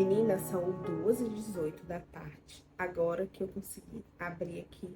Meninas, são 2h18 da tarde. Agora que eu consegui abrir aqui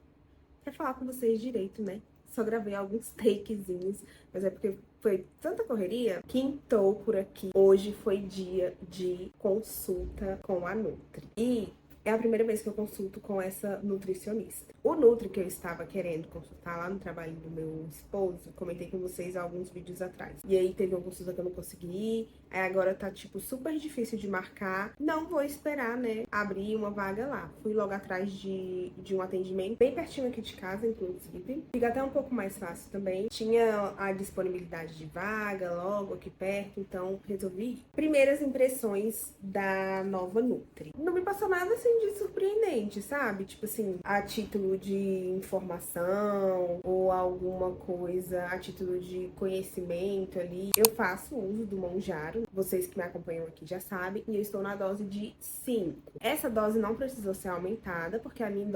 pra falar com vocês direito, né? Só gravei alguns takezinhos, mas é porque foi tanta correria. Quintou por aqui. Hoje foi dia de consulta com a Nutri. E é a primeira vez que eu consulto com essa nutricionista. O Nutri que eu estava querendo consultar lá no trabalho do meu esposo, comentei com vocês há alguns vídeos atrás. E aí teve uma consulta que eu não consegui ir, aí agora tá tipo super difícil de marcar. Não vou esperar, né, abrir uma vaga lá. Fui logo atrás de um atendimento, bem pertinho aqui de casa, inclusive. Fica até um pouco mais fácil também. Tinha a disponibilidade de vaga logo aqui perto, então resolvi ir. Primeiras impressões da nova Nutri. Não me passou nada assim de surpreendente, sabe? Tipo assim, a título de informação ou alguma coisa, a título de conhecimento ali. Eu faço uso do Monjaro, vocês que me acompanham aqui já sabem, e eu estou na dose de 5. Essa dose não precisou ser aumentada, porque a minha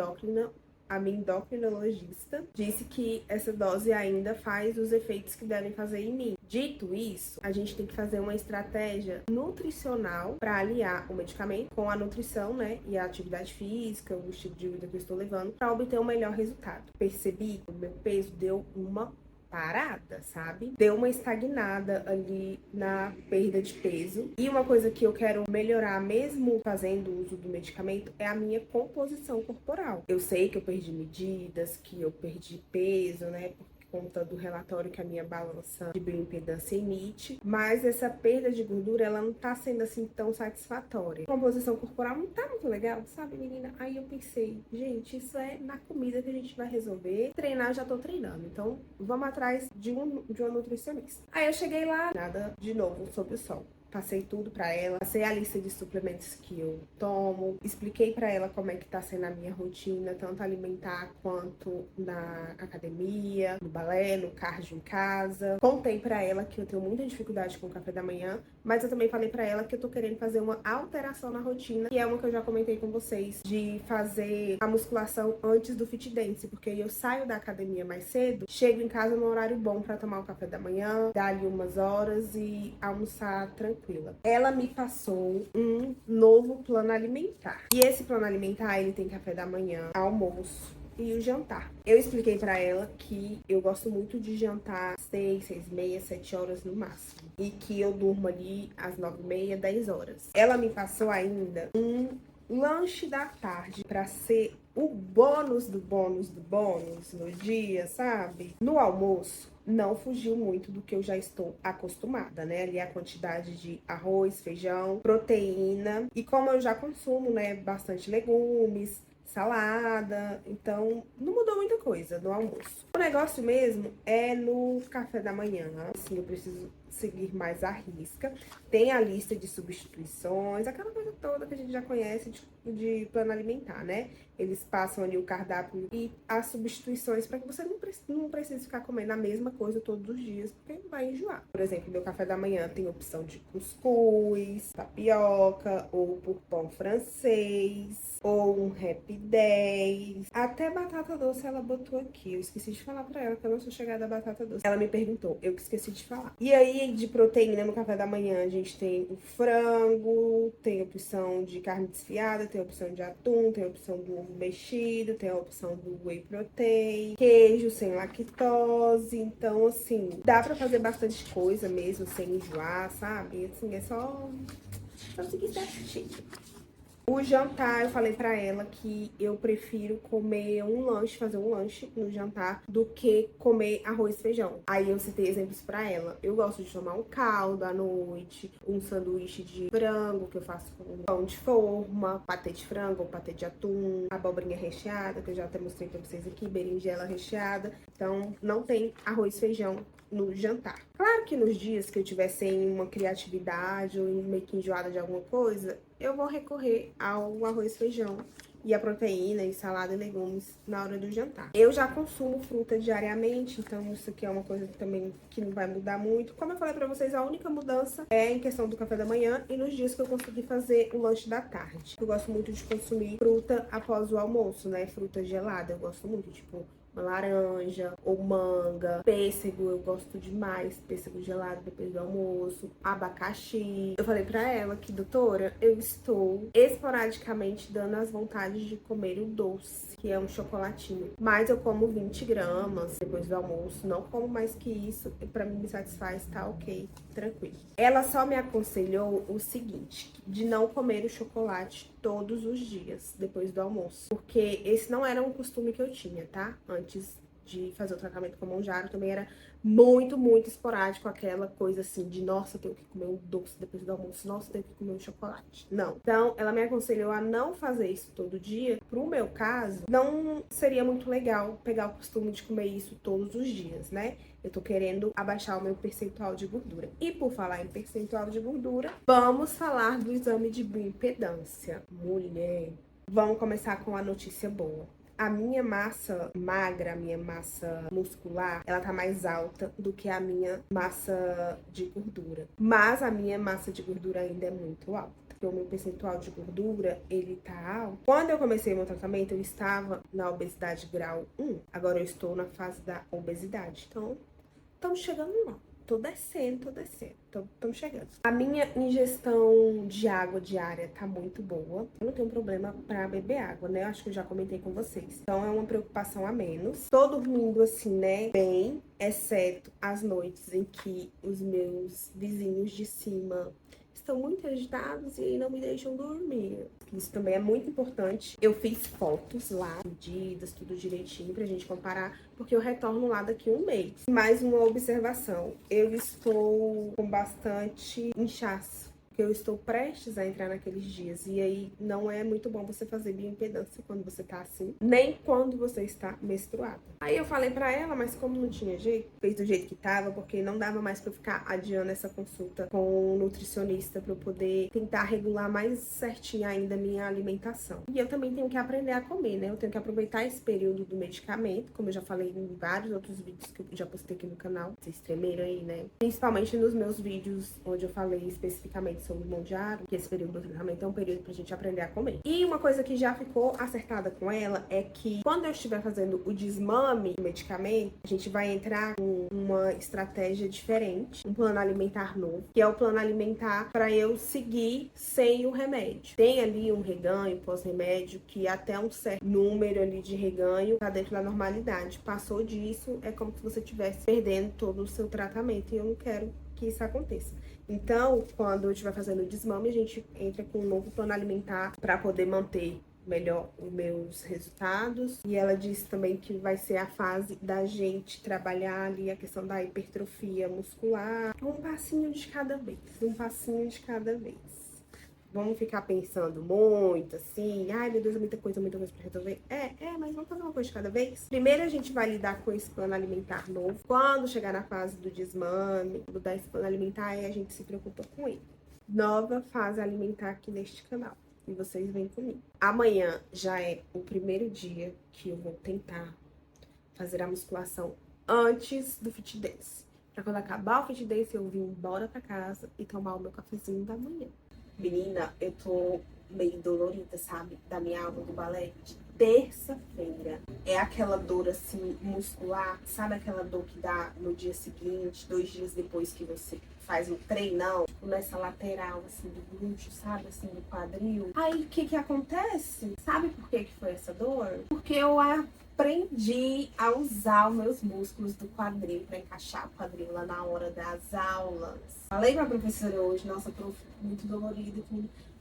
endocrinologista disse que essa dose ainda faz os efeitos que devem fazer em mim. Dito isso, a gente tem que fazer uma estratégia nutricional para aliar o medicamento com a nutrição, né, e a atividade física, o estilo de vida que eu estou levando, para obter um melhor resultado. Percebi que o meu peso deu uma parada, sabe? Deu uma estagnada ali na perda de peso. E uma coisa que eu quero melhorar, mesmo fazendo uso do medicamento, é a minha composição corporal. Eu sei que eu perdi medidas, que eu perdi peso, né? Por conta do relatório que a minha balança de bioimpedância emite, mas essa perda de gordura, ela não tá sendo assim tão satisfatória. A composição corporal não tá muito legal, sabe, menina? Aí eu pensei, gente, isso é na comida que a gente vai resolver. Treinar, já tô treinando, então vamos atrás de uma nutricionista. Aí eu cheguei lá, nada de novo sob o sol. Passei tudo pra ela, passei a lista de suplementos que eu tomo, expliquei pra ela como é que tá sendo a minha rotina, tanto alimentar quanto na academia, no balé, no cardio em casa. Contei pra ela que eu tenho muita dificuldade com o café da manhã, mas eu também falei pra ela que eu tô querendo fazer uma alteração na rotina, que é uma que eu já comentei com vocês, de fazer a musculação antes do fit dance, porque eu saio da academia mais cedo, chego em casa no horário bom pra tomar o café da manhã, dar ali umas horas e almoçar tranquila. Ela me passou um novo plano alimentar. E esse plano alimentar, ele tem café da manhã, almoço e o jantar. Eu expliquei pra ela que eu gosto muito de jantar 6, 6h30, 7 horas no máximo. E que eu durmo ali às 9h30, 10 horas. Ela me passou ainda um lanche da tarde pra ser o bônus do bônus do bônus no dia, sabe? No almoço, não fugiu muito do que eu já estou acostumada, né? Ali a quantidade de arroz, feijão, proteína. E como eu já consumo, né, bastante legumes, salada, então não mudou muita coisa no almoço. O negócio mesmo é no café da manhã, assim, eu preciso seguir mais à risca. Tem a lista de substituições, aquela coisa toda que a gente já conhece de plano alimentar, né? Eles passam ali o cardápio e as substituições para que você não precise ficar comendo a mesma coisa todos os dias, porque vai enjoar. Por exemplo, meu café da manhã tem opção de cuscuz, tapioca, ou por pão francês, ou um Happy 10. Até batata doce ela botou aqui. Eu esqueci de falar pra ela que eu não sou chegada a batata doce. Ela me perguntou, eu que esqueci de falar. E aí, de proteína no café da manhã, a gente tem o frango, tem opção de carne desfiada, tem opção de atum, tem opção do ovo mexido, tem a opção do whey protein, queijo sem lactose. Então, assim, dá pra fazer bastante coisa mesmo, sem enjoar, sabe? Assim, é só seguir certinho. O jantar, eu falei pra ela que eu prefiro comer um lanche, fazer um lanche no jantar, do que comer arroz e feijão. Aí eu citei exemplos pra ela. Eu gosto de tomar um caldo à noite, um sanduíche de frango, que eu faço com pão de forma, patê de frango ou patê de atum, abobrinha recheada, que eu já até mostrei pra vocês aqui, berinjela recheada. Então, não tem arroz e feijão no jantar. Claro que nos dias que eu tiver sem uma criatividade ou meio que enjoada de alguma coisa, eu vou recorrer ao arroz e feijão e a proteína e salada e legumes na hora do jantar. Eu já consumo fruta diariamente, então isso aqui é uma coisa também que não vai mudar muito. Como eu falei pra vocês, a única mudança é em questão do café da manhã e nos dias que eu consegui fazer o lanche da tarde. Eu gosto muito de consumir fruta após o almoço, né? Fruta gelada, eu gosto muito, tipo uma laranja ou manga, pêssego, eu gosto demais, pêssego gelado depois do almoço, abacaxi. Eu falei pra ela que, doutora, eu estou esporadicamente dando as vontades de comer o doce, que é um chocolatinho, mas eu como 20 gramas depois do almoço, não como mais que isso, e pra mim me satisfaz, tá ok, tranquilo. Ela só me aconselhou o seguinte, de não comer o chocolate todos os dias depois do almoço, porque esse não era um costume que eu tinha, tá? Antes de fazer o tratamento com o Mounjaro, também era muito, muito esporádico, aquela coisa assim de, nossa, eu tenho que comer um doce depois do almoço, nossa, eu tenho que comer um chocolate. Não. Então, ela me aconselhou a não fazer isso todo dia. Pro meu caso, não seria muito legal pegar o costume de comer isso todos os dias, né? Eu tô querendo abaixar o meu percentual de gordura. E por falar em percentual de gordura, vamos falar do exame de bioimpedância. Mulher, vamos começar com a notícia boa. A minha massa magra, a minha massa muscular, ela tá mais alta do que a minha massa de gordura. Mas a minha massa de gordura ainda é muito alta. Porque o meu percentual de gordura, ele tá alto. Quando eu comecei o meu tratamento, eu estava na obesidade grau 1. Agora eu estou na fase da obesidade. Então, estamos chegando lá. Tô descendo. Estamos chegando. A minha ingestão de água diária tá muito boa. Eu não tenho problema pra beber água, né? Eu acho que eu já comentei com vocês. Então é uma preocupação a menos. Tô dormindo assim, né? Bem, exceto as noites em que os meus vizinhos de cima estão muito agitados e não me deixam dormir. Isso também é muito importante. Eu fiz fotos lá, medidas, tudo direitinho pra gente comparar, porque eu retorno lá daqui a um mês. Mais uma observação. Eu estou com bastante inchaço, porque eu estou prestes a entrar naqueles dias. E aí não é muito bom você fazer bioimpedância quando você tá assim, nem quando você está menstruada. Aí eu falei pra ela, mas como não tinha jeito, fez do jeito que tava, porque não dava mais pra eu ficar adiando essa consulta com o nutricionista pra eu poder tentar regular mais certinho ainda a minha alimentação. E eu também tenho que aprender a comer, né? Eu tenho que aproveitar esse período do medicamento, como eu já falei em vários outros vídeos que eu já postei aqui no canal. Vocês tremeram aí, né? Principalmente nos meus vídeos onde eu falei especificamente sobre o Mounjaro, que esse período do tratamento é um período pra gente aprender a comer. E uma coisa que já ficou acertada com ela é que quando eu estiver fazendo o desmame do medicamento, a gente vai entrar com uma estratégia diferente, um plano alimentar novo, que é o plano alimentar para eu seguir sem o remédio. Tem ali um reganho pós-remédio que até um certo número ali de reganho tá dentro da normalidade. Passou disso, é como se você estivesse perdendo todo o seu tratamento e eu não quero que isso aconteça. Então, quando eu estiver fazendo o desmame, a gente entra com um novo plano alimentar para poder manter melhor os meus resultados. E ela disse também que vai ser a fase da gente trabalhar ali a questão da hipertrofia muscular. Um passinho de cada vez, um passinho de cada vez. Vamos ficar pensando muito assim, ai meu Deus, é muita coisa pra resolver. Mas vamos fazer uma coisa de cada vez. Primeiro a gente vai lidar com esse plano alimentar novo. Quando chegar na fase do desmame, mudar esse plano alimentar, aí a gente se preocupa com ele. Nova fase alimentar aqui neste canal. E vocês vêm comigo. Amanhã já é o primeiro dia que eu vou tentar fazer a musculação antes do Fit Dance. Pra quando acabar o Fit Dance, eu vim embora pra casa e tomar o meu cafezinho da manhã. Menina, eu tô meio dolorida, sabe? Da minha aula do balé de terça-feira. É aquela dor, assim, muscular. Sabe aquela dor que dá no dia seguinte, 2 dias depois que você faz um treinão? Tipo, nessa lateral, assim, do glúteo, sabe? Assim, do quadril. Aí, o que acontece? Sabe por que foi essa dor? Porque eu aprendi a usar os meus músculos do quadril para encaixar o quadril lá na hora das aulas. Falei pra professora hoje, nossa, prof, muito dolorida.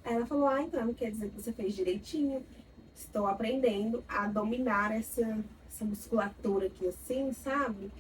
Aí ela falou, então quer dizer que você fez direitinho. Estou aprendendo a dominar essa musculatura aqui assim, sabe?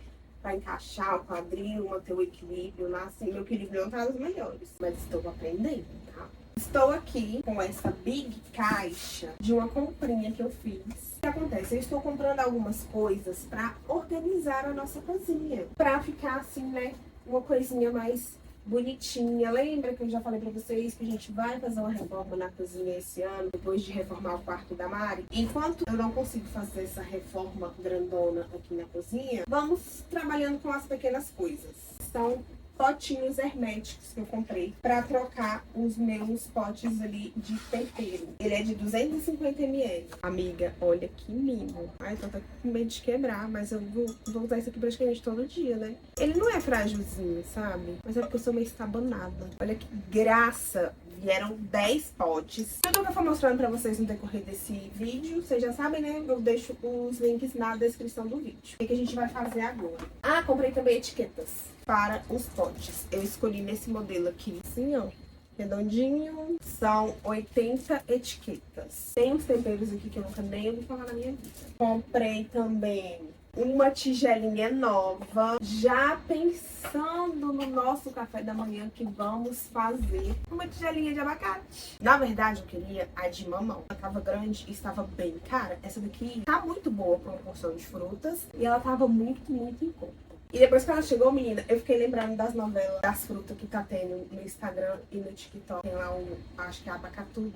Para encaixar o quadril, manter o equilíbrio lá, assim. Meu equilíbrio não tá dos melhores, mas estou aprendendo, tá? Estou aqui com essa big caixa de uma comprinha que eu fiz. O que acontece? Eu estou comprando algumas coisas para organizar a nossa cozinha. Para ficar assim, né? Uma coisinha mais bonitinha. Lembra que eu já falei pra vocês que a gente vai fazer uma reforma na cozinha esse ano, depois de reformar o quarto da Mari? Enquanto eu não consigo fazer essa reforma grandona aqui na cozinha, vamos trabalhando com as pequenas coisas. Então, potinhos herméticos que eu comprei pra trocar os meus potes ali de tempero. Ele é de 250 ml. Amiga, olha que lindo. Ai, tô até com medo de quebrar, mas eu vou usar isso aqui praticamente todo dia, né? Ele não é frágilzinho, sabe? Mas é porque eu sou meio estabanada. Olha que graça. Vieram 10 potes. Tudo que eu for mostrando pra vocês no decorrer desse vídeo, vocês já sabem, né? Eu deixo os links na descrição do vídeo. O que a gente vai fazer agora? Ah, comprei também etiquetas para os potes. Eu escolhi nesse modelo aqui, assim, ó, redondinho. São 80 etiquetas. Tem uns temperos aqui que eu nunca nem ouvi falar na minha vida. Comprei também uma tigelinha nova, já pensando no nosso café da manhã que vamos fazer uma tigelinha de abacate. Na verdade, eu queria a de mamão. Ela tava grande e estava bem cara. Essa daqui tá muito boa para uma porção de frutas e ela tava muito em conta. E depois que ela chegou, menina, eu fiquei lembrando das novelas das frutas que tá tendo no Instagram e no TikTok. Tem lá acho que é Abacatu.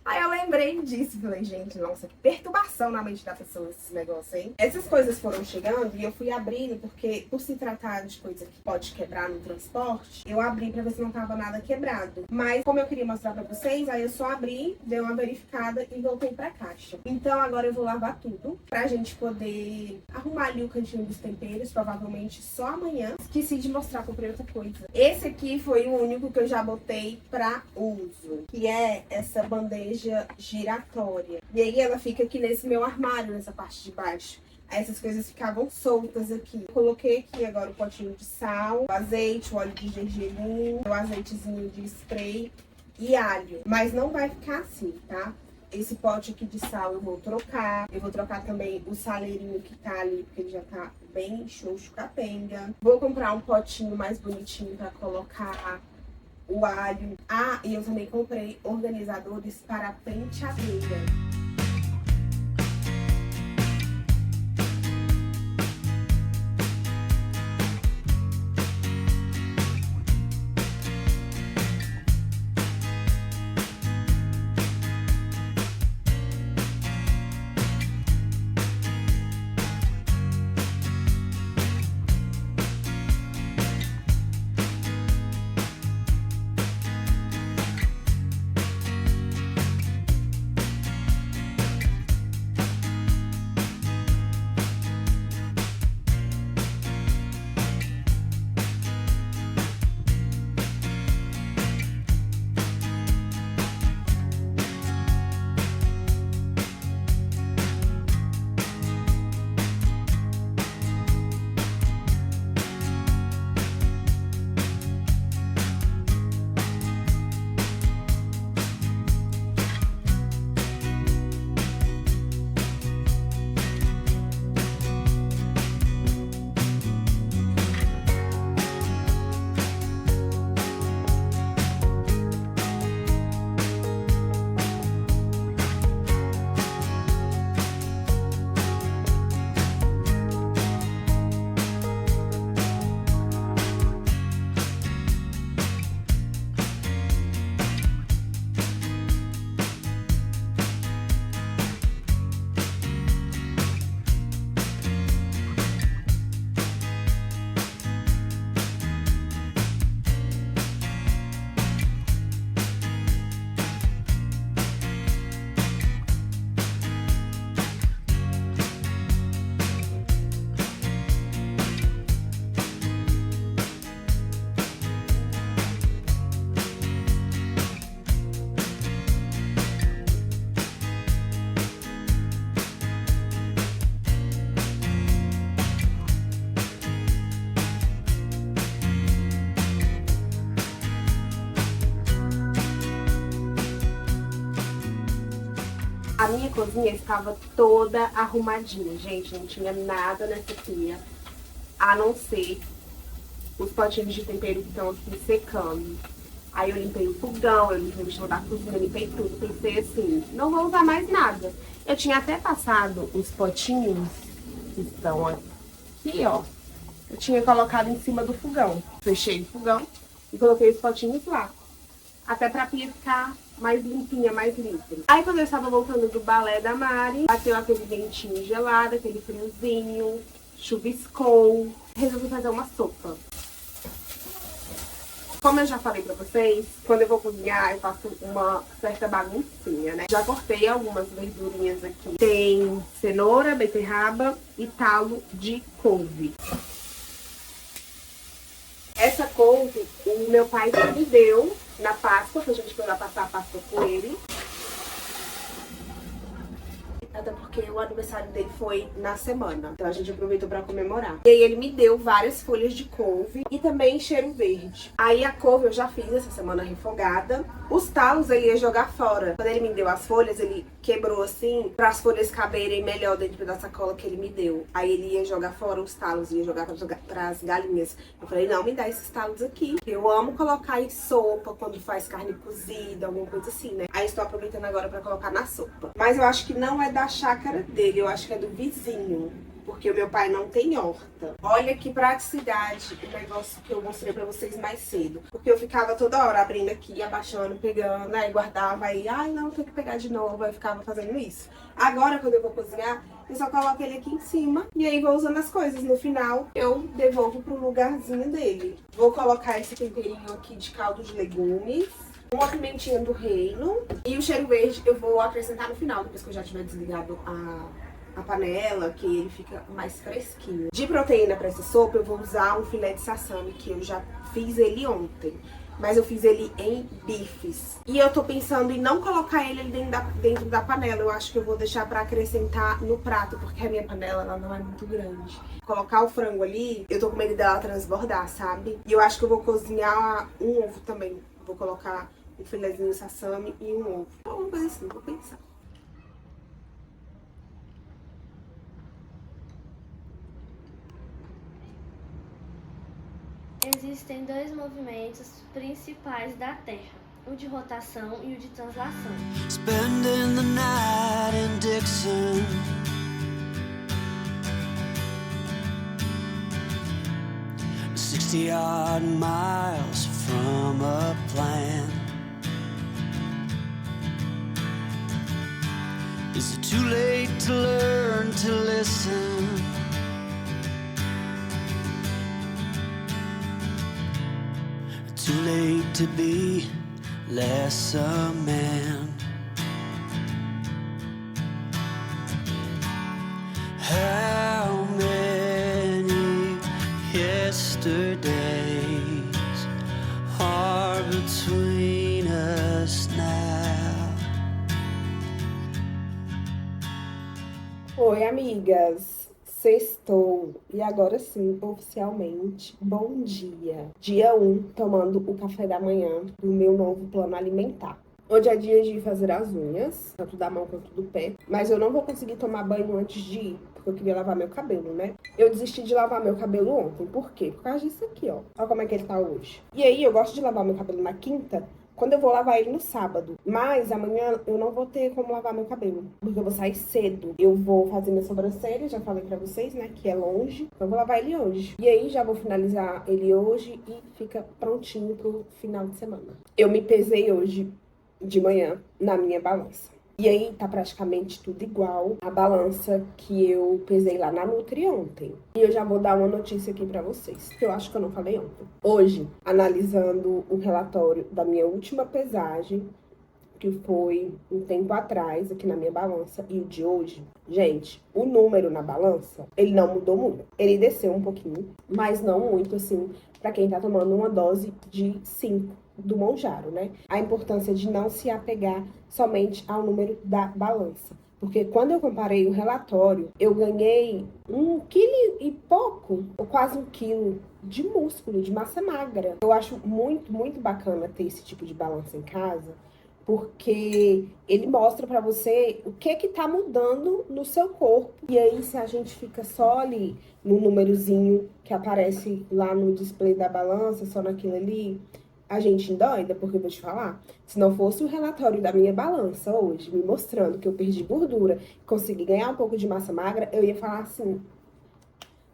Aí eu lembrei disso, falei, gente, nossa, que perturbação na mente da pessoa esses negócios, hein? Essas coisas foram chegando e eu fui abrindo, porque por se tratar de coisa que pode quebrar no transporte, eu abri pra ver se não tava nada quebrado. Mas como eu queria mostrar pra vocês, aí eu só abri, dei uma verificada e voltei pra caixa. Então agora eu vou lavar tudo, pra gente poder arrumar ali o cantinho dos temperos, provavelmente só amanhã. Esqueci de mostrar, comprei outra coisa. Esse aqui foi o único que eu já botei pra uso, que é essa bandeja giratória. E aí ela fica aqui nesse meu armário, nessa parte de baixo. Aí essas coisas ficavam soltas aqui. Eu coloquei aqui agora o potinho de sal, o azeite, o óleo de gergelim, o azeitezinho de spray e alho. Mas não vai ficar assim, tá? Esse pote aqui de sal eu vou trocar. Eu vou trocar também o saleirinho que tá ali, porque ele já tá bem xoxo, capenga. Vou comprar um potinho mais bonitinho pra colocar o alho. Ah, e eu também comprei organizadores para penteadeira. A minha cozinha estava toda arrumadinha, gente, não tinha nada nessa pia, a não ser os potinhos de tempero que estão aqui secando. Aí eu limpei o fogão, eu limpei o chão da cozinha, limpei tudo, pensei assim, não vou usar mais nada. Eu tinha até passado os potinhos que estão aqui, ó, eu tinha colocado em cima do fogão. Fechei o fogão e coloquei os potinhos lá, até pra pia ficar mais limpinha, mais livre. Aí quando eu estava voltando do balé da Mari, bateu aquele ventinho gelado, aquele friozinho, chuviscou. Resolvi fazer uma sopa. Como eu já falei pra vocês, quando eu vou cozinhar, eu faço uma certa baguncinha, né? Já cortei algumas verdurinhas aqui. Tem cenoura, beterraba e talo de couve. Essa couve, o meu pai me deu na Páscoa, que a gente foi lá passar a Páscoa com ele. Até porque o aniversário dele foi na semana. Então a gente aproveitou pra comemorar. E aí ele me deu várias folhas de couve e também cheiro verde. Aí a couve eu já fiz essa semana refogada. Os talos ele ia jogar fora. Quando ele me deu as folhas, ele quebrou assim, para as folhas caberem melhor dentro da sacola que ele me deu. Aí ele ia jogar fora os talos, ia jogar para as galinhas. Eu falei, não, me dá esses talos aqui. Eu amo colocar em sopa, quando faz carne cozida, alguma coisa assim, né? Aí estou aproveitando agora para colocar na sopa. Mas eu acho que não é da chácara dele, eu acho que é do vizinho. Porque o meu pai não tem horta. Olha que praticidade o negócio que eu mostrei pra vocês mais cedo. Porque eu ficava toda hora abrindo aqui, abaixando, pegando, aí guardava, aí, ai não, tem que pegar de novo, aí eu ficava fazendo isso. Agora, quando eu vou cozinhar, eu só coloco ele aqui em cima e aí vou usando as coisas. No final, eu devolvo pro lugarzinho dele. Vou colocar esse temperinho aqui de caldo de legumes. Uma pimentinha do reino. E o cheiro verde eu vou acrescentar no final, depois que eu já tiver desligado a panela, que ele fica mais fresquinho. De proteína para essa sopa, eu vou usar um filé de sassami, que eu já fiz ele ontem. Mas eu fiz ele em bifes. E eu tô pensando em não colocar ele dentro da panela. Eu acho que eu vou deixar pra acrescentar no prato, porque a minha panela ela não é muito grande. Colocar o frango ali, eu tô com medo dela transbordar, sabe? E eu acho que eu vou cozinhar um ovo também. Vou colocar um filézinho de sassami e um ovo. Alguma coisa assim, vou pensar. Existem dois movimentos principais da Terra, o de rotação e o de translação. Spending the night in Dixon, 60-odd miles from a plan. Is it too late to learn to listen? Too late to be less a man. How many yesterdays are between us now? Oi, amigas! Sextou, e agora sim, oficialmente, bom dia. Dia 1, tomando o café da manhã do meu novo plano alimentar. Hoje é dia de fazer as unhas, tanto da mão quanto do pé, mas eu não vou conseguir tomar banho antes de ir, porque eu queria lavar meu cabelo, né? Eu desisti de lavar meu cabelo ontem, por quê? Por causa disso aqui, ó. Olha como é que ele tá hoje. E aí, eu gosto de lavar meu cabelo na quinta, quando eu vou lavar ele no sábado. Mas amanhã eu não vou ter como lavar meu cabelo, porque eu vou sair cedo. Eu vou fazer minha sobrancelha, já falei pra vocês, né, que é longe. Então eu vou lavar ele hoje. E aí já vou finalizar ele hoje e fica prontinho pro final de semana. Eu me pesei hoje de manhã na minha balança. E aí tá praticamente tudo igual a balança que eu pesei lá na Nutri ontem. E eu já vou dar uma notícia aqui pra vocês, que eu acho que eu não falei ontem. Hoje, analisando o relatório da minha última pesagem, que foi um tempo atrás aqui na minha balança, e o de hoje, gente, o número na balança, ele não mudou muito. Ele desceu um pouquinho, mas não muito, assim, pra quem tá tomando uma dose de 5 do Mounjaro, né? A importância de não se apegar somente ao número da balança. Porque quando eu comparei o relatório, eu ganhei 1,5 kg, ou quase 1 quilo de músculo, de massa magra. Eu acho muito, muito bacana ter esse tipo de balança em casa, porque ele mostra pra você o que tá mudando no seu corpo. E aí, se a gente fica só ali no númerozinho que aparece lá no display da balança, só naquilo ali, a gente endoida, porque eu vou te falar, se não fosse o relatório da minha balança hoje, me mostrando que eu perdi gordura, consegui ganhar um pouco de massa magra, eu ia falar assim,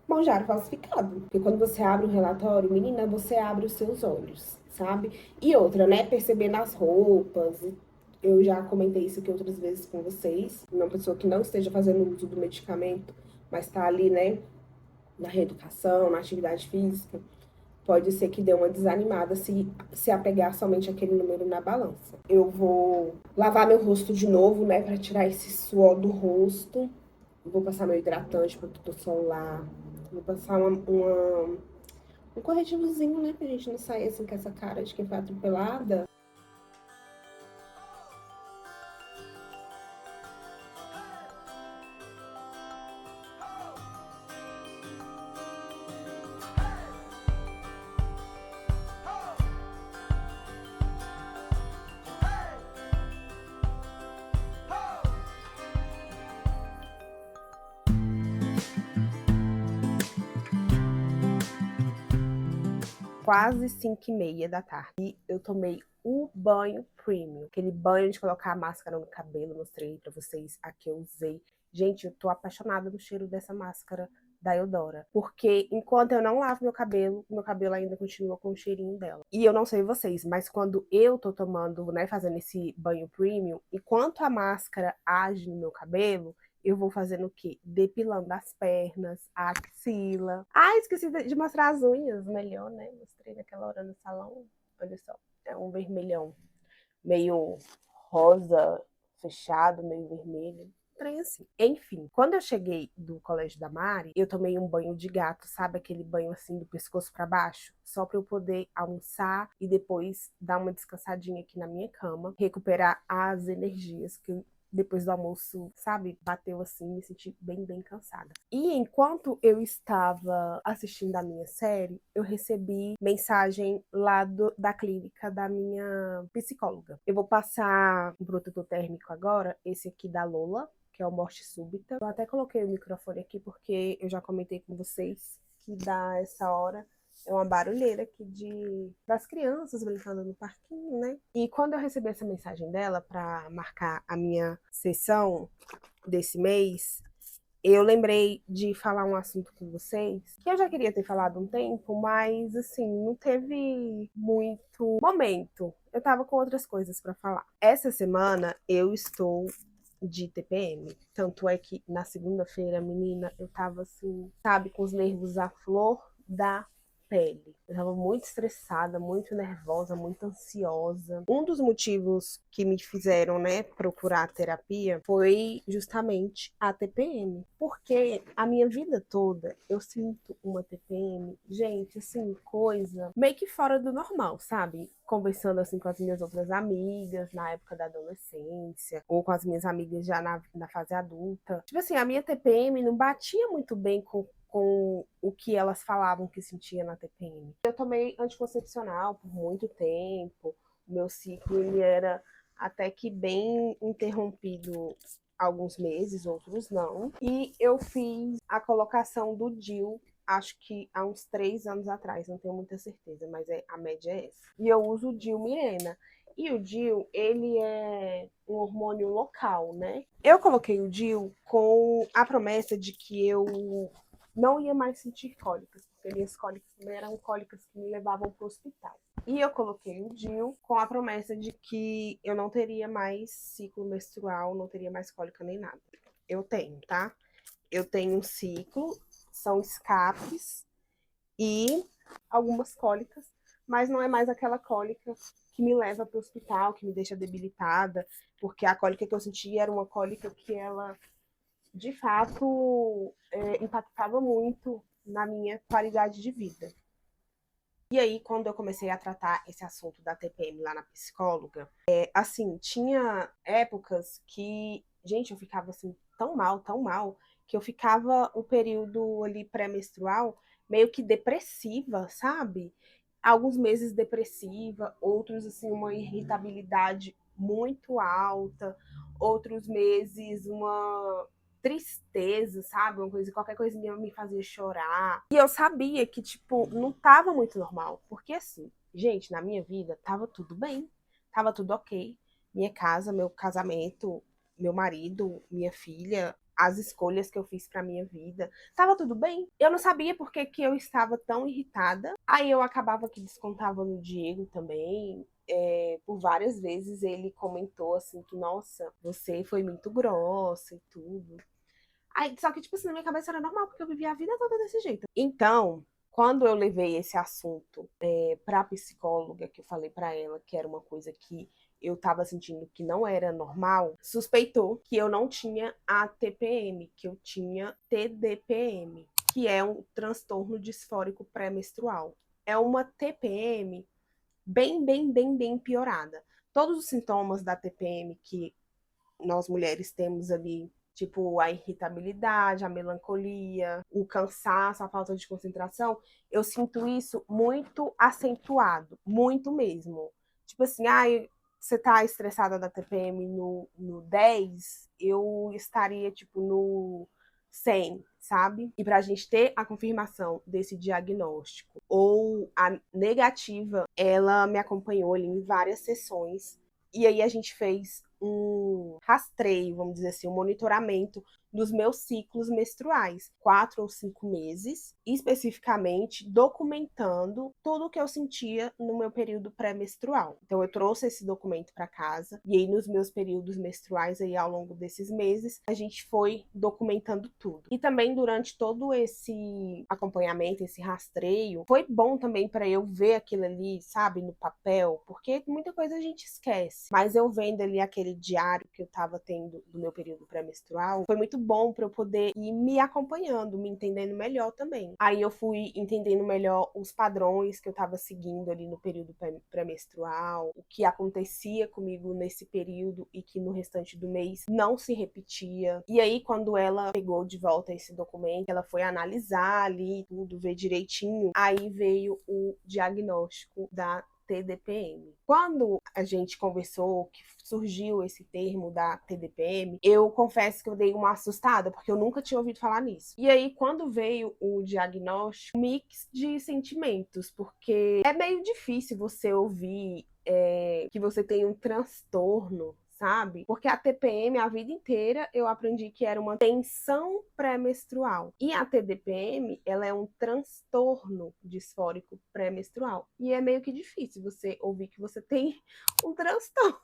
Mounjaro falsificado. Porque quando você abre um relatório, menina, você abre os seus olhos, sabe? E outra, né, perceber nas roupas, eu já comentei isso aqui outras vezes com vocês, uma pessoa que não esteja fazendo uso do medicamento, mas tá ali, né, na reeducação, na atividade física, pode ser que dê uma desanimada se apegar somente aquele número na balança. Eu vou lavar meu rosto de novo, né, pra tirar esse suor do rosto. Vou passar meu hidratante, protetor solar. Vou passar um corretivozinho, né, pra gente não sair assim com essa cara de quem foi atropelada. Quase 5h30 da tarde. E eu tomei o banho premium. Aquele banho de colocar a máscara no cabelo. Mostrei pra vocês a que eu usei. Gente, eu tô apaixonada no cheiro dessa máscara da Eudora. Porque enquanto eu não lavo meu cabelo ainda continua com o cheirinho dela. E eu não sei vocês, mas quando eu tô tomando, né, fazendo esse banho premium, enquanto a máscara age no meu cabelo, eu vou fazendo o quê? Depilando as pernas, a axila. Ah, esqueci de mostrar as unhas, melhor, né? Mostrei naquela hora no salão. Olha só, é um vermelhão meio rosa, fechado, meio vermelho. Trem assim. Enfim, quando eu cheguei do colégio da Mari, eu tomei um banho de gato, sabe? Aquele banho assim do pescoço para baixo, só para eu poder almoçar e depois dar uma descansadinha aqui na minha cama, recuperar as energias que depois do almoço, sabe, bateu assim, me senti bem cansada. E enquanto eu estava assistindo a minha série, eu recebi mensagem lá da clínica da minha psicóloga. Eu vou passar um protetor térmico agora, esse aqui da Lola, que é o Morte Súbita. Eu até coloquei o microfone aqui porque eu já comentei com vocês que dá essa hora é uma barulheira aqui das crianças brincando no parquinho, né? E quando eu recebi essa mensagem dela para marcar a minha sessão desse mês, eu lembrei de falar um assunto com vocês que eu já queria ter falado um tempo, mas assim, não teve muito momento. Eu tava com outras coisas para falar. Essa semana eu estou de TPM. Tanto é que na segunda-feira, menina, eu tava assim, sabe, com os nervos à flor da pele. Eu tava muito estressada, muito nervosa, muito ansiosa. Um dos motivos que me fizeram, né, procurar terapia foi justamente a TPM. Porque a minha vida toda eu sinto uma TPM, gente, assim, coisa meio que fora do normal, sabe? Conversando assim com as minhas outras amigas na época da adolescência, ou com as minhas amigas já na fase adulta. Tipo assim, a minha TPM não batia muito bem com o que elas falavam que sentia na TPM. Eu tomei anticoncepcional por muito tempo, o meu ciclo ele era até que bem interrompido alguns meses, outros não. E eu fiz a colocação do DIU, acho que há uns 3 anos atrás, não tenho muita certeza, mas a média é essa. E eu uso o DIU Mirena. E o DIU, ele é um hormônio local, né? Eu coloquei o DIU com a promessa de que eu não ia mais sentir cólicas, porque minhas cólicas também eram cólicas que me levavam para o hospital. E eu coloquei o DIU com a promessa de que eu não teria mais ciclo menstrual, não teria mais cólica nem nada. Eu tenho, tá? Eu tenho um ciclo, são escapes e algumas cólicas, mas não é mais aquela cólica que me leva para o hospital, que me deixa debilitada, porque a cólica que eu senti era uma cólica que ela de fato, impactava muito na minha qualidade de vida. E aí, quando eu comecei a tratar esse assunto da TPM lá na psicóloga, assim, tinha épocas que, gente, eu ficava assim tão mal, que eu ficava o período ali pré-menstrual meio que depressiva, sabe? Alguns meses depressiva, outros assim uma irritabilidade muito alta, outros meses uma tristeza, sabe? Uma coisa, qualquer coisinha me fazia chorar. E eu sabia que, tipo, não tava muito normal. Porque, assim, gente, na minha vida tava tudo bem. Tava tudo ok. Minha casa, meu casamento, meu marido, minha filha, as escolhas que eu fiz pra minha vida. Tava tudo bem. Eu não sabia por que eu estava tão irritada. Aí eu acabava que descontava no Diego também. Por várias vezes ele comentou assim que, nossa, você foi muito grossa e tudo. Aí, só que, tipo assim, na minha cabeça era normal, porque eu vivia a vida toda desse jeito. Então, quando eu levei esse assunto para a psicóloga, que eu falei para ela que era uma coisa que eu estava sentindo que não era normal, suspeitou que eu não tinha a TPM, que eu tinha TDPM, que é um transtorno disfórico pré-menstrual. É uma TPM bem piorada. Todos os sintomas da TPM que nós mulheres temos ali, tipo a irritabilidade, a melancolia, o cansaço, a falta de concentração, eu sinto isso muito acentuado, muito mesmo. Tipo assim, você tá estressada da TPM no 10, eu estaria tipo no 100, sabe? E pra gente ter a confirmação desse diagnóstico ou a negativa, ela me acompanhou ali em várias sessões. E aí a gente fez um rastreio, vamos dizer assim, um monitoramento dos meus ciclos menstruais, 4 ou 5 meses, especificamente documentando tudo o que eu sentia no meu período pré-menstrual. Então eu trouxe esse documento para casa e aí nos meus períodos menstruais aí ao longo desses meses, a gente foi documentando tudo. E também durante todo esse acompanhamento, esse rastreio, foi bom também para eu ver aquilo ali, sabe, no papel, porque muita coisa a gente esquece. Mas eu vendo ali aquele diário que eu tava tendo do meu período pré-menstrual, foi muito bom para eu poder ir me acompanhando, me entendendo melhor também. Aí eu fui entendendo melhor os padrões que eu tava seguindo ali no período pré-menstrual, o que acontecia comigo nesse período e que no restante do mês não se repetia. E aí quando ela pegou de volta esse documento, ela foi analisar ali tudo, ver direitinho, aí veio o diagnóstico da TDPM. Quando a gente conversou, que surgiu esse termo da TDPM, eu confesso que eu dei uma assustada, porque eu nunca tinha ouvido falar nisso. E aí, quando veio o diagnóstico, mix de sentimentos, porque é meio difícil você ouvir que você tem um transtorno, sabe? Porque a TPM, a vida inteira, eu aprendi que era uma tensão pré-menstrual. E a TDPM, ela é um transtorno disfórico pré-menstrual. E é meio que difícil você ouvir que você tem um transtorno.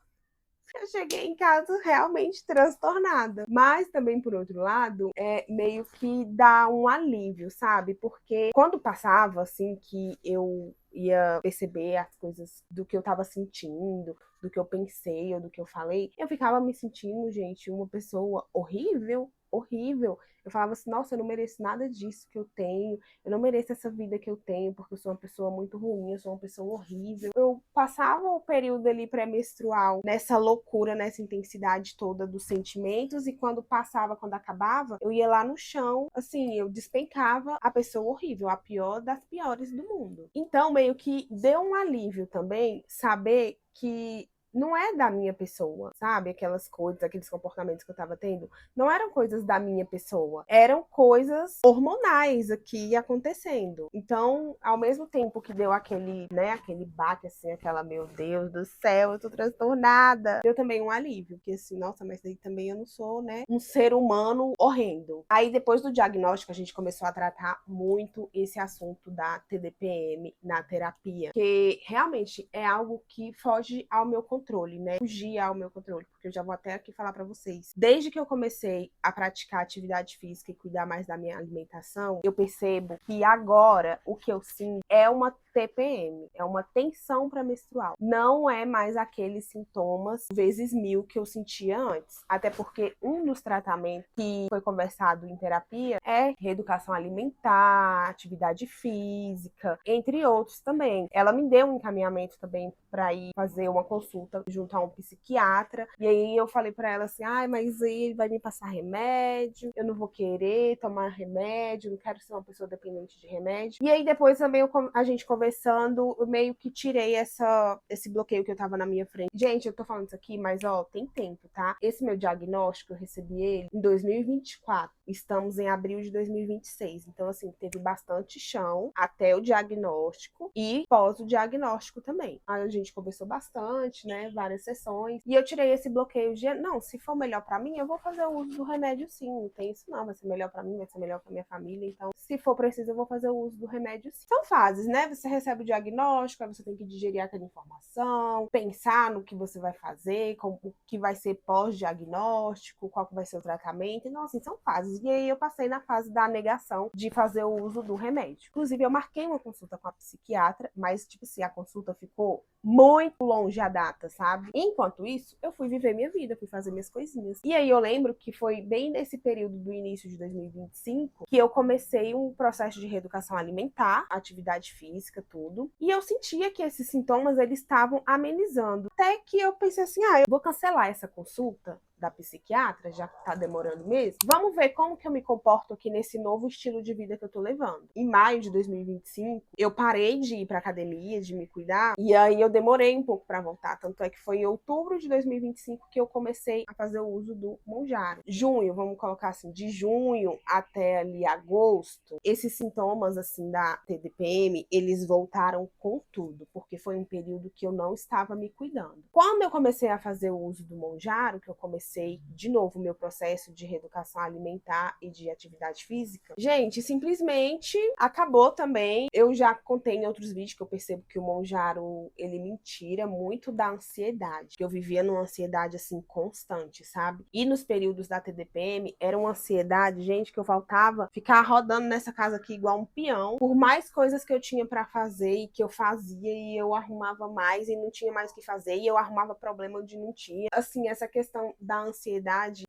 Eu cheguei em casa realmente transtornada. Mas também, por outro lado, meio que dá um alívio, sabe? Porque quando passava, assim, que eu ia perceber as coisas do que eu tava sentindo, do que eu pensei ou do que eu falei, eu ficava me sentindo, gente, uma pessoa horrível, horrível. Eu falava assim, nossa, eu não mereço nada disso que eu tenho, eu não mereço essa vida que eu tenho, porque eu sou uma pessoa muito ruim, eu sou uma pessoa horrível. Eu passava o período ali pré-menstrual nessa loucura, nessa intensidade toda dos sentimentos, e quando passava, quando acabava, eu ia lá no chão, assim, eu despencava a pessoa horrível, a pior das piores do mundo. Então, meio que deu um alívio também saber que não é da minha pessoa, sabe? Aquelas coisas, aqueles comportamentos que eu tava tendo, não eram coisas da minha pessoa, eram coisas hormonais aqui acontecendo. Então, ao mesmo tempo que deu aquele, né, aquele baque, assim, aquela, meu Deus do céu, eu tô transtornada, deu também um alívio, porque assim, nossa, mas daí também eu não sou, né, um ser humano horrendo. Aí, depois do diagnóstico, a gente começou a tratar muito esse assunto da TDPM na terapia, que realmente é algo que foge ao meu controle, né? Fugir ao meu controle, porque eu já vou até aqui falar para vocês. Desde que eu comecei a praticar atividade física e cuidar mais da minha alimentação, eu percebo que agora o que eu sinto é uma TPM, é uma tensão pré-menstrual. Não é mais aqueles sintomas vezes 1000 que eu sentia antes. Até porque um dos tratamentos que foi conversado em terapia é reeducação alimentar, atividade física, entre outros também. Ela me deu um encaminhamento também para ir fazer uma consulta junto a um psiquiatra. E aí eu falei para ela assim, mas aí ele vai me passar remédio, eu não vou querer tomar remédio, não quero ser uma pessoa dependente de remédio. E aí depois também a gente conversando, eu meio que tirei esse bloqueio que eu tava na minha frente. Gente, eu tô falando isso aqui, mas ó, tem tempo, tá? Esse meu diagnóstico, eu recebi ele em 2024. Estamos em abril de 2026. Então, assim, teve bastante chão até o diagnóstico e pós o diagnóstico também. Aí a gente conversou bastante, né? Várias sessões. E eu tirei esse bloqueio de, não, se for melhor pra mim, eu vou fazer o uso do remédio sim. Não tem isso não, vai ser melhor pra mim, vai ser melhor pra minha família. Então, se for preciso, eu vou fazer o uso do remédio sim. São fases, né? Você recebe o diagnóstico, aí você tem que digerir aquela informação, pensar no que você vai fazer, o que vai ser pós-diagnóstico, qual que vai ser o tratamento. Então, assim, são fases. fases. E aí eu passei na fase da negação de fazer o uso do remédio. Inclusive, eu marquei uma consulta com a psiquiatra, mas, tipo assim, a consulta ficou muito longe a data, sabe? Enquanto isso, eu fui viver minha vida, fui fazer minhas coisinhas. E aí eu lembro que foi bem nesse período do início de 2025 que eu comecei um processo de reeducação alimentar, atividade física, tudo. E eu sentia que esses sintomas, eles estavam amenizando. Até que eu pensei assim, eu vou cancelar essa consulta da psiquiatra, já que tá demorando mesmo. Vamos ver como que eu me comporto aqui nesse novo estilo de vida que eu tô levando. Em maio de 2025, eu parei de ir pra academia, de me cuidar, e aí eu demorei um pouco pra voltar. Tanto é que foi em outubro de 2025 que eu comecei a fazer o uso do Mounjaro. Junho, vamos colocar assim, de junho até ali agosto, esses sintomas assim da TDPM, eles voltaram com tudo, porque foi um período que eu não estava me cuidando. Quando eu comecei a fazer o uso do Mounjaro, que eu comecei de novo o meu processo de reeducação alimentar e de atividade física, gente, simplesmente acabou também. Eu já contei em outros vídeos que eu percebo que o Mounjaro, ele me tira muito da ansiedade, que eu vivia numa ansiedade assim constante, sabe? E nos períodos da TDPM era uma ansiedade, gente, que eu faltava ficar rodando nessa casa aqui igual um peão, por mais coisas que eu tinha para fazer e que eu fazia e eu arrumava mais e não tinha mais o que fazer e eu arrumava problema onde não tinha. Assim, essa questão da ansiedade,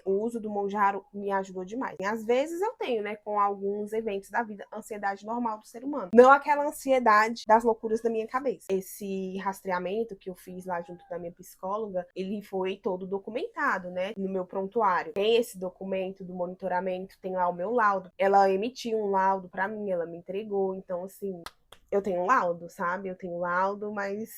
o uso do Mounjaro me ajudou demais. E às vezes eu tenho, né, com alguns eventos da vida, ansiedade normal do ser humano. Não aquela ansiedade das loucuras da minha cabeça. Esse rastreamento que eu fiz lá junto da minha psicóloga, ele foi todo documentado, né, no meu prontuário. Tem esse documento do monitoramento, tem lá o meu laudo. Ela emitiu um laudo pra mim, ela me entregou. Então, assim, eu tenho um laudo, sabe? Eu tenho um laudo, mas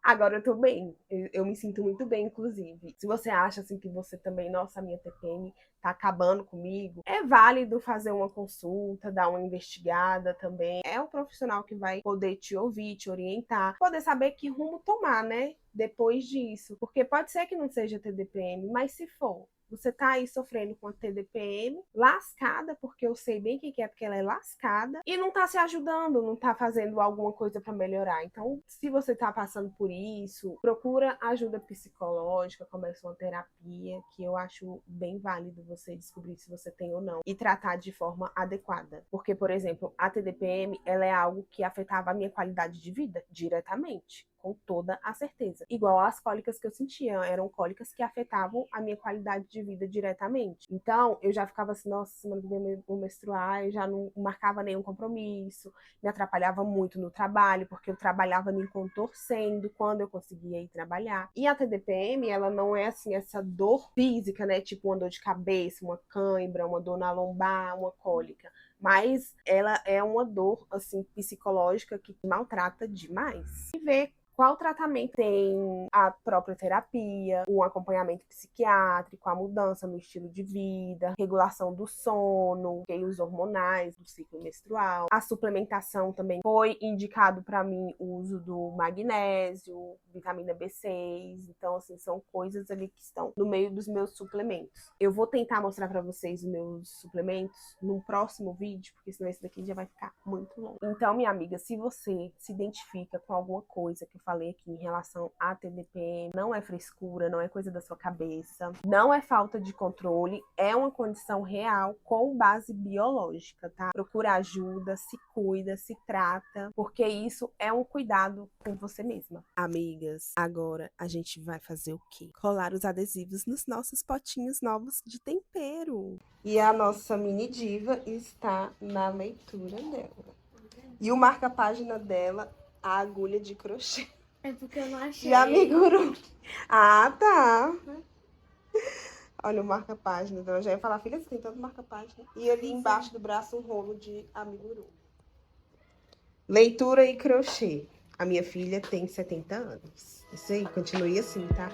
agora eu tô bem, eu me sinto muito bem, inclusive. Se você acha assim que você também, nossa, a minha TPM tá acabando comigo, é válido fazer uma consulta, dar uma investigada também. É o profissional que vai poder te ouvir, te orientar, poder saber que rumo tomar, né? Depois disso. Porque pode ser que não seja TDPM, mas se for, você tá aí sofrendo com a TDPM, lascada, porque eu sei bem o que é, porque ela é lascada, e não tá se ajudando, não tá fazendo alguma coisa para melhorar. Então, se você tá passando por isso, procura ajuda psicológica, começa uma terapia, que eu acho bem válido você descobrir se você tem ou não, e tratar de forma adequada. Porque, por exemplo, a TDPM, ela é algo que afetava a minha qualidade de vida diretamente, com toda a certeza. Igual as cólicas que eu sentia, eram cólicas que afetavam a minha qualidade de vida diretamente. Então, eu já ficava assim, nossa, semana que vem eu vou menstruar, eu já não marcava nenhum compromisso, me atrapalhava muito no trabalho, porque eu trabalhava me contorcendo quando eu conseguia ir trabalhar. E a TDPM, ela não é assim, essa dor física, né? Tipo uma dor de cabeça, uma cãibra, uma dor na lombar, uma cólica. Mas ela é uma dor, assim, psicológica que maltrata demais. E ver qual tratamento tem a própria terapia, um acompanhamento psiquiátrico, a mudança no estilo de vida, regulação do sono, os hormonais do ciclo menstrual. A suplementação também foi indicado para mim o uso do magnésio, vitamina B6. Então, assim, são coisas ali que estão no meio dos meus suplementos. Eu vou tentar mostrar para vocês os meus suplementos num próximo vídeo, porque senão esse daqui já vai ficar muito longo. Então, minha amiga, se você se identifica com alguma coisa que eu falei aqui em relação à TDPM, não é frescura, não é coisa da sua cabeça, não é falta de controle, é uma condição real com base biológica, tá? Procura ajuda, se cuida, se trata, porque isso é um cuidado com você mesma. Amigas, agora a gente vai fazer o quê? Colar os adesivos nos nossos potinhos novos de tempero. E a nossa mini diva está na leitura dela. E o marca-página dela, a agulha de crochê. É porque eu não achei. De amiguru. Ah, tá. Olha o marca-página dela. Já ia falar, filha, você tem tanto marca-página. E ali embaixo do braço um rolo de amiguru. Leitura e crochê. A minha filha tem 70 anos. Isso aí, continue assim, tá?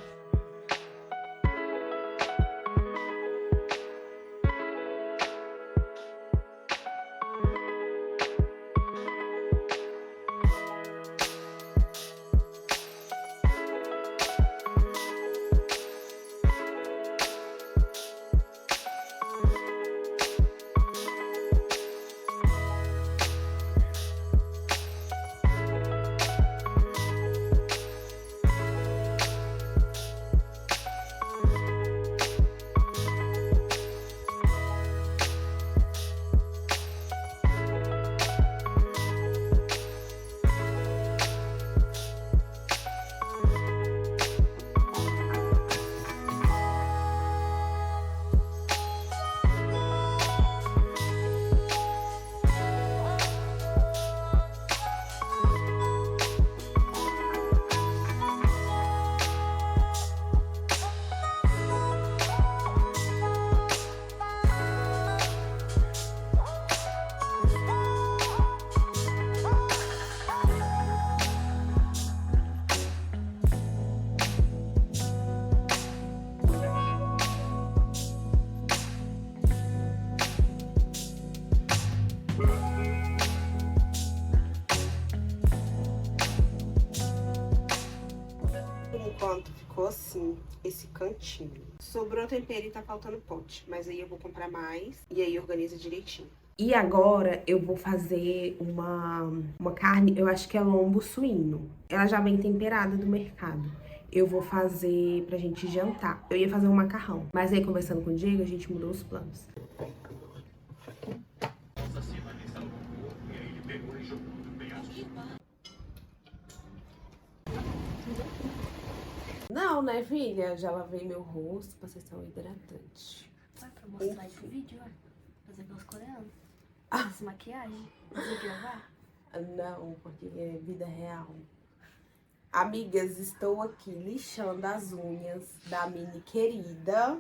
enquanto ficou assim, esse cantinho. Sobrou tempero e tá faltando pote, mas aí eu vou comprar mais e aí organiza direitinho. E agora eu vou fazer uma carne, eu acho que é lombo suíno. Ela já vem temperada do mercado. Eu vou fazer pra gente jantar. Eu ia fazer um macarrão, mas aí conversando com o Diego, a gente mudou os planos. Não, né, filha? Já lavei meu rosto, passei só um hidratante. Vai pra mostrar esse vídeo, ó. Fazer pelos coreanos. Essa maquiagem. Você gravar? Não, porque é vida real. Amigas, estou aqui lixando as unhas da Mini querida,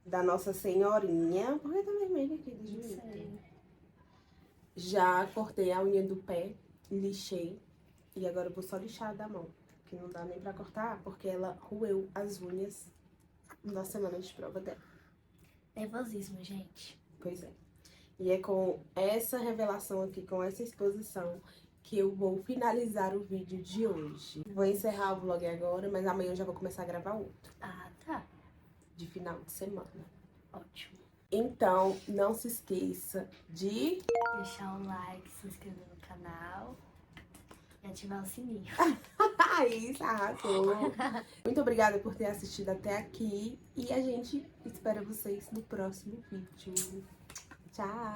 da nossa senhorinha. Por que tá vermelho aqui? Deixa eu ver. Já cortei a unha do pé, lixei. E agora eu vou só lixar a da mão. Que não dá nem pra cortar, porque ela roeu as unhas na semana de prova dela. Nervosismo, gente. Pois é. E é com essa revelação aqui, com essa exposição, que eu vou finalizar o vídeo de hoje. Vou encerrar o vlog agora, mas amanhã eu já vou começar a gravar outro. Ah, tá. De final de semana. Ótimo. Então, não se esqueça de deixar o like, se inscrever no canal e ativar o sininho. Isso, arrasou. Muito obrigada por ter assistido até aqui. E a gente espera vocês no próximo vídeo. Tchau!